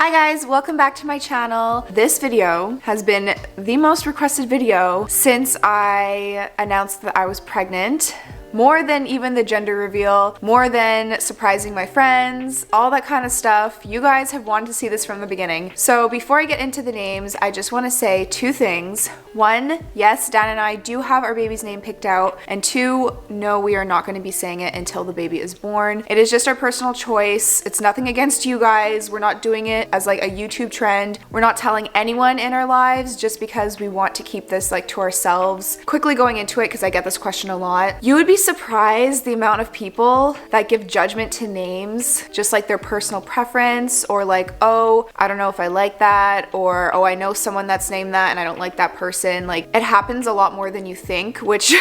Hi guys, welcome back to my channel. This video has been the most requested video since I announced that I was pregnant. More than even the gender reveal, more than surprising my friends, all that kind of stuff. You guys have wanted to see this from the beginning. So before I get into the names, I just want to say two things. One, yes, Dan and I do have our baby's name picked out. And two, no, we are not going to be saying it until the baby is born. It is just our personal choice. It's nothing against you guys. We're not doing it as like a YouTube trend. We're not telling anyone in our lives just because we want to keep this like to ourselves. Quickly going into it, because I get this question a lot. You would be surprised the amount of people that give judgment to names, just like their personal preference, or like, oh, I don't know if I like that, or oh, I know someone that's named that and I don't like that person. Like, it happens a lot more than you think, which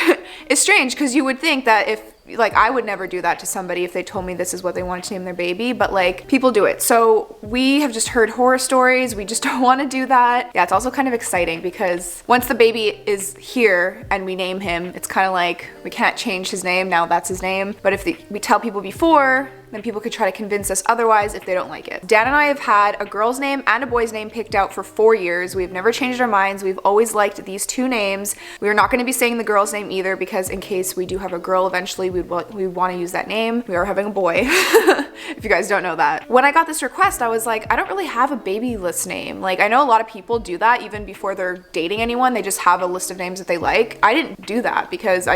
is strange because you would think that if like I would never do that to somebody if they told me this is what they wanted to name their baby, but like people do it. So we have just heard horror stories. We just don't want to do that. Yeah, it's also kind of exciting because once the baby is here and we name him, it's kind of like we can't change his name. Now that's his name. But if we tell people before, then people could try to convince us otherwise if they don't like it. Dan and I have had a girl's name and a boy's name picked out for 4 years. We've never changed our minds. We've always liked these two names. We're not going to be saying the girl's name either because in case we do have a girl eventually, we want to use that name. We are having a boy, if you guys don't know that. When I got this request, I was like, I don't really have a baby list name. Like, I know a lot of people do that even before they're dating anyone. They just have a list of names that they like. I didn't do that because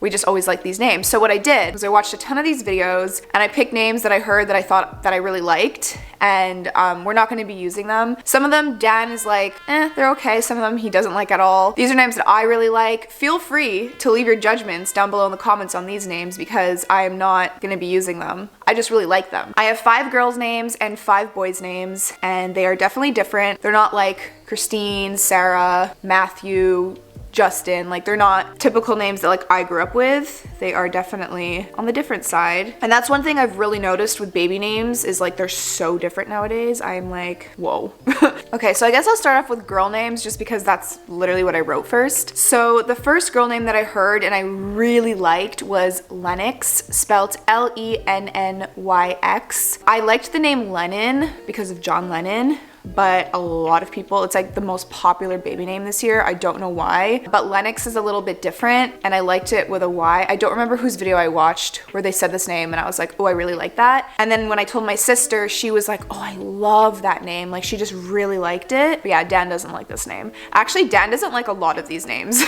we just always like these names. So what I did was I watched a ton of these videos and I picked names that I heard that I thought that I really liked, and we're not going to be using them. Some of them Dan is like, they're okay. Some of them he doesn't like at all. These are names that I really like. Feel free to leave your judgments down below in the comments on these names because I am not going to be using them. I just really like them. I have 5 girls' names and 5 boys' names, and they are definitely different. They're not like Christine, Sarah, Matthew, Justin. Like, they're not typical names that like I grew up with. They are definitely on the different side. And that's one thing I've really noticed with baby names is like they're so different nowadays. I'm like, whoa. Okay, so I guess I'll start off with girl names just because that's literally what I wrote first. So the first girl name that I heard and I really liked was Lennox, spelled L-E-N-N-Y-X. I liked the name Lennon because of John Lennon, but a lot of people, it's like the most popular baby name this year. I don't know why, but Lennox is a little bit different and I liked it with a Y. I don't remember whose video I watched where they said this name and I was like, oh, I really like that. And then when I told my sister, she was like, oh, I love that name. Like, she just really liked it. But yeah, Dan doesn't like this name. Actually, Dan doesn't like a lot of these names.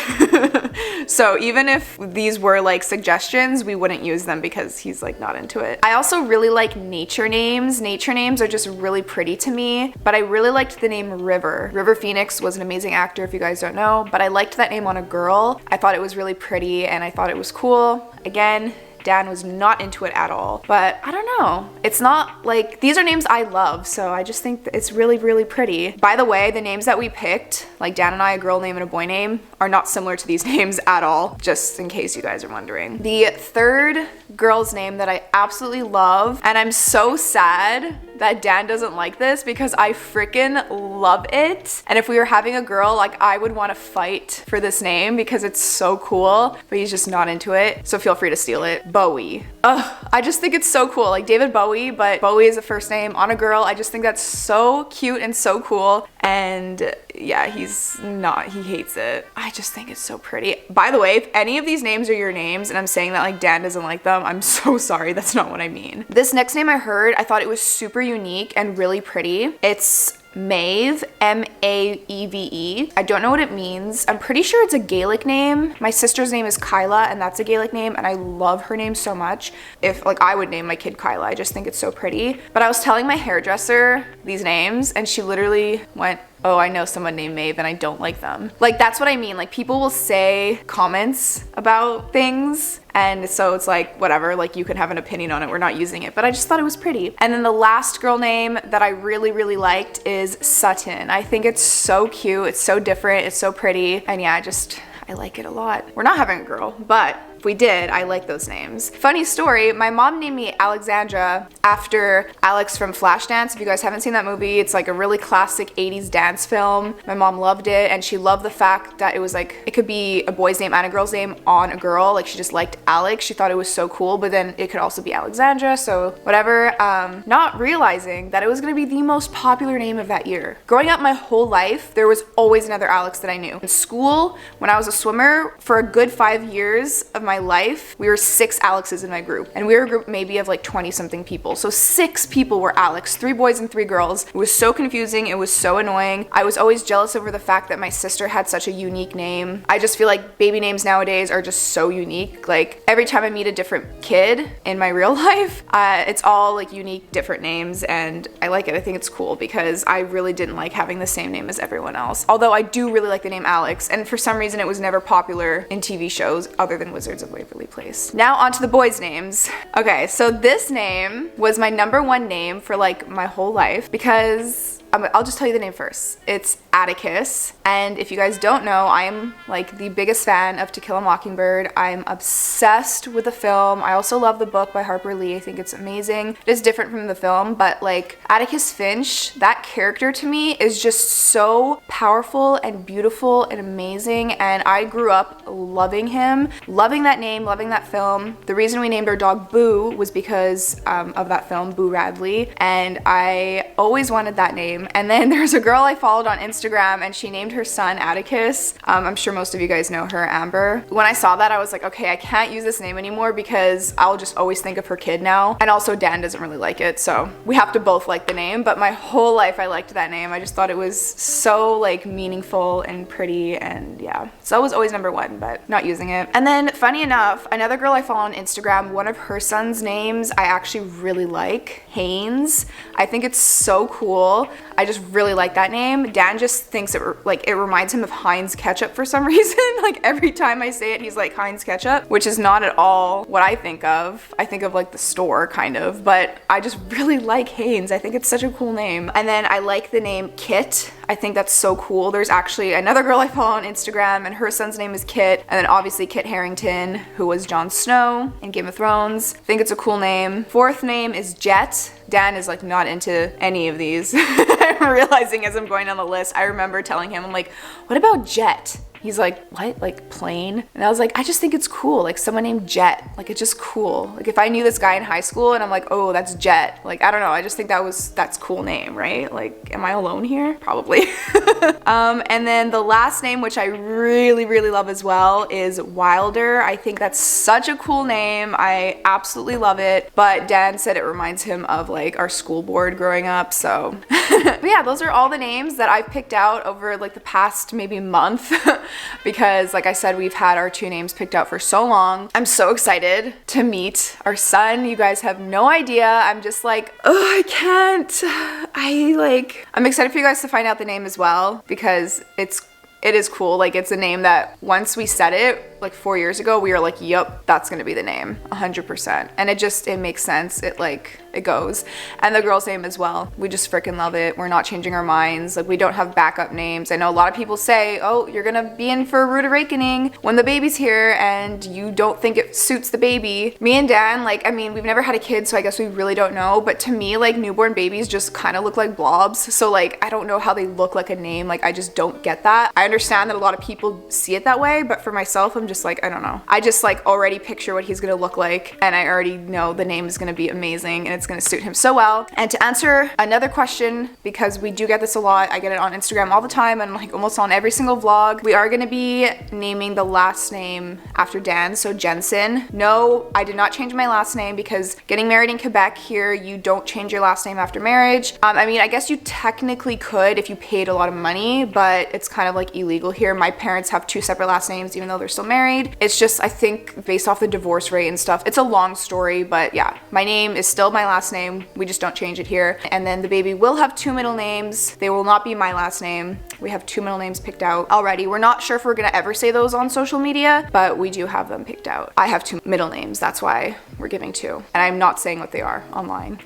So even if these were like suggestions, we wouldn't use them because he's like not into it. I also really like nature names. Nature names are just really pretty to me, but I really liked the name River. River Phoenix was an amazing actor if you guys don't know, but I liked that name on a girl. I thought it was really pretty and I thought it was cool. Again, Dan was not into it at all, but I don't know. It's not like, these are names I love, so I just think that it's really, really pretty. By the way, the names that we picked, like Dan and I, a girl name and a boy name, are not similar to these names at all, just in case you guys are wondering. The third girl's name that I absolutely love, and I'm so sad that Dan doesn't like this because I freaking love it. And if we were having a girl, like I would want to fight for this name because it's so cool, but he's just not into it. So feel free to steal it. BOWIE. Ugh, I just think it's so cool. Like David Bowie, but BOWIE is a first name on a girl. I just think that's so cute and so cool. And yeah, he hates it. I just think it's so pretty. By the way, if any of these names are your names and I'm saying that like Dan doesn't like them, I'm so sorry. That's not what I mean. This next name I heard, I thought it was super unique and really pretty. It's MAEVE, M-A-E-V-E. I don't know what it means. I'm pretty sure it's a Gaelic name. My sister's name is Kyla and that's a Gaelic name and I love her name so much. If like I would name my kid Kyla, I just think it's so pretty. But I was telling my hairdresser these names and she literally went, oh, I know someone named Maeve and I don't like them. Like, that's what I mean. Like, people will say comments about things and so it's like, whatever, like you can have an opinion on it, we're not using it, but I just thought it was pretty. And then the last girl name that I really, really liked is Sutton. I think it's so cute, it's so different, it's so pretty, and yeah, I like it a lot. We're not having a girl, but if we did. I like those names. Funny story, my mom named me Alexandra after Alex from Flashdance. If you guys haven't seen that movie, it's like a really classic 80s dance film. My mom loved it, and she loved the fact that it was like, it could be a boy's name and a girl's name on a girl. Like, she just liked Alex. She thought it was so cool, but then it could also be Alexandra, so whatever. Not realizing that it was gonna be the most popular name of that year. Growing up my whole life, there was always another Alex that I knew. In school, when I was a swimmer, for a good 5 years of my life, we were 6 Alexes in my group, and we were a group maybe of like 20 something people. So 6 people were Alex, 3 boys and 3 girls. It was so confusing, it was so annoying. I was always jealous over the fact that my sister had such a unique name. I just feel like baby names nowadays are just so unique. Like, every time I meet a different kid in my real life, it's all like unique, different names, and I like it. I think it's cool because I really didn't like having the same name as everyone else. Although I do really like the name Alex, and for some reason it was never popular in TV shows other than Wizards of Waverly Place. Now onto the boys' names. Okay, so this name was my #1 name for like my whole life because I'll just tell you the name first. It's Atticus, and if you guys don't know, I'm like the biggest fan of To Kill a Mockingbird. I'm obsessed with the film. I also love the book by Harper Lee. I think it's amazing. It is different from the film, but like Atticus Finch, that character to me is just so powerful and beautiful and amazing, and I grew up loving him, loving that name, loving that film. The reason we named our dog Boo was because of that film, Boo Radley, and I always wanted that name. And then there's a girl I followed on Instagram, and she named her son Atticus. I'm sure most of you guys know her, Amber. When I saw that, I was like, okay, I can't use this name anymore because I'll just always think of her kid now. And also Dan doesn't really like it, so we have to both like the name, but my whole life I liked that name. I just thought it was so like meaningful and pretty, and yeah. So it was always #1, but not using it. And then funny enough, another girl I follow on Instagram, one of her son's names I actually really like, Haynes. I think it's so cool. I just really like that name. Dan just thinks it reminds him of Heinz ketchup for some reason. Like every time I say it, he's like Heinz ketchup, which is not at all what I think of. I think of like the store kind of, but I just really like Haynes. I think it's such a cool name. And then I like the name KITT. I think that's so cool. There's actually another girl I follow on Instagram, and her son's name is KITT, and then obviously Kit Harington, who was Jon Snow in Game of Thrones. I think it's a cool name. 4th name is JETT. Dan is like not into any of these. I'm realizing as I'm going down the list, I remember telling him, I'm like, what about Jett? He's like, what? Like plane? And I was like, I just think it's cool. Like someone named Jett. Like it's just cool. Like if I knew this guy in high school and I'm like, oh, that's Jett. Like, I don't know. I just think that's cool name, right? Like, am I alone here? Probably. And then the last name, which I really, really love as well, is Wilder. I think that's such a cool name. I absolutely love it. But Dan said it reminds him of like our school board growing up. So, but yeah, those are all the names that I've picked out over like the past maybe month. Because like I said, we've had our 2 names picked out for so long. I'm so excited to meet our son. You guys have no idea. I'm just like, oh, I can't. I'm excited for you guys to find out the name as well, because it is cool. Like it's a name that once we said it like 4 years ago, we were like, yep, that's gonna be the name 100%. And it makes sense. It goes. And the girl's name as well. We just freaking love it. We're not changing our minds. Like we don't have backup names. I know a lot of people say, oh, you're gonna be in for a rude awakening when the baby's here and you don't think it suits the baby. Me and Dan, like, I mean, we've never had a kid, so I guess we really don't know. But to me, like newborn babies just kind of look like blobs. So like, I don't know how they look like a name. Like I just don't get that. I understand that a lot of people see it that way, but for myself, I'm just like, I don't know. I just like already picture what he's gonna look like, and I already know the name is gonna be amazing and it's gonna suit him so well. And to answer another question, because we do get this a lot, I get it on Instagram all the time and like almost on every single vlog, we are gonna be naming the last name after Dan, so Jensen. No, I did not change my last name because getting married in Quebec here, you don't change your last name after marriage. I mean, I guess you technically could if you paid a lot of money, but it's kind of like illegal here. My parents have 2 separate last names even though they're still married. It's just, I think based off the divorce rate and stuff, it's a long story, but yeah, my name is still my last name. We just don't change it here. And then the baby will have 2 middle names. They will not be my last name. We have 2 middle names picked out already. We're not sure if we're gonna ever say those on social media, but we do have them picked out. I have 2 middle names. That's why we're giving 2. And I'm not saying what they are online.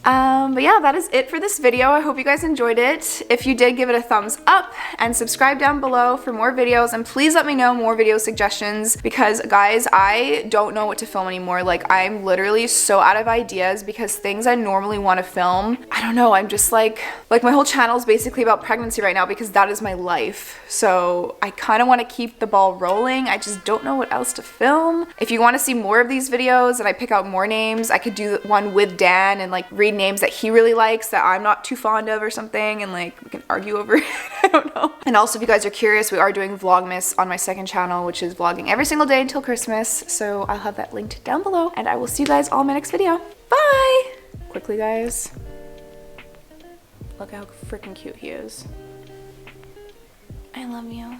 But yeah, that is it for this video. I hope you guys enjoyed it. If you did, give it a thumbs up and subscribe down below for more videos, and please let me know more video suggestions because guys, I don't know what to film anymore. Like, I'm literally so out of ideas because things I normally want to film, I don't know, I'm just like my whole channel is basically about pregnancy right now because that is my life. So I kind of want to keep the ball rolling. I just don't know what else to film. If you want to see more of these videos and I pick out more names, I could do one with Dan and like read names that he really likes that I'm not too fond of or something, and like we can argue over it. I don't know. And also, if you guys are curious, we are doing Vlogmas on my second channel, which is vlogging every single day until Christmas. So I'll have that linked down below, and I will see you guys all in my next video. Bye! Quickly, guys. Look how freaking cute he is. I love you.